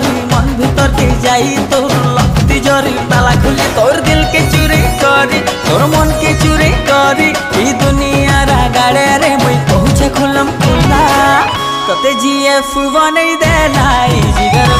जली मन भीतर के जाई तोर लपती जरी ताला खुली तोर दिल के चुरी करी तोर मन के चुरी करी ई दुनिया रा गाड़े रे मुई कहूछे खुलम खुला तते जीएफ बनै देलाई जिगर